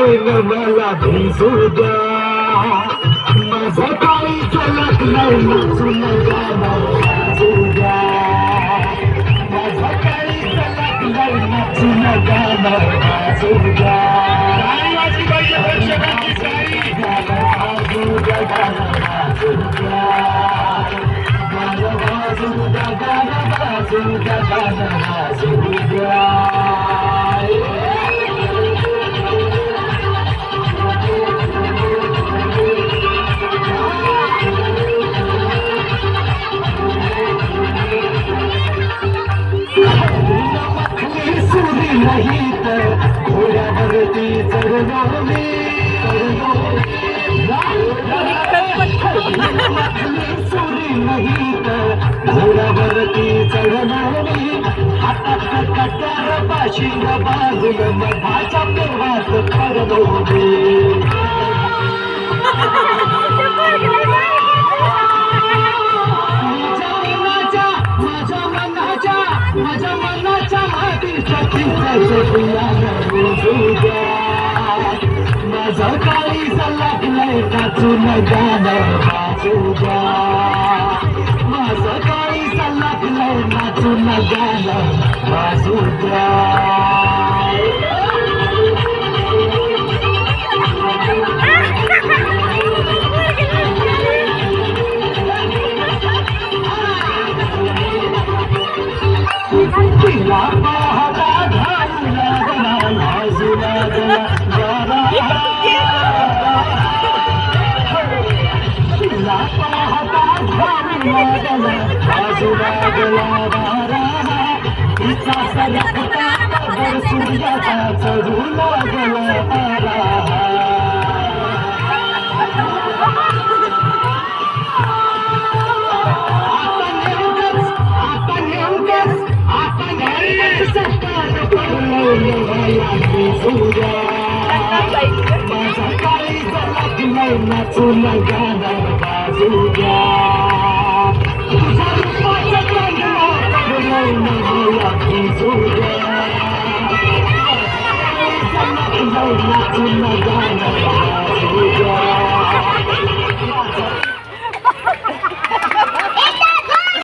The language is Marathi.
न मला भिजू द्या माझं काही चलत नाही नाचून गाणं वाजू द्या माझं काही चलत नाही नाचून गाणं वाजू द्या वाजू द्या गाणं वाजू द्या गाणं वाजू द्या गाणं वाजू द्या गाणं वाजू द्या नहीं तर घोड्यावरती चढलो मी सुरी नाही तर घोड्यावरती चढलो मी हातात कट्यार पाशिंग बाजून मधाच्या पेवात पडलो मी माझ्या मनाच्या मातीच्या माझं काही लागलंय नाचून गाणं वाजू द्या माझं काही लागलंय नाचून गाणं वाजू द्या तिला पाहता घालू लागला भाजू लागला तिला पाहता घालू लागला भाजू लागला तिचा सगळा सूर्याचा चढू लागला माझा काही लागलंय नाचून गाणं वाजू द्या तुझ्या रूपाचं गाणं मला भिजू द्या नाचून गाणं वाजू द्या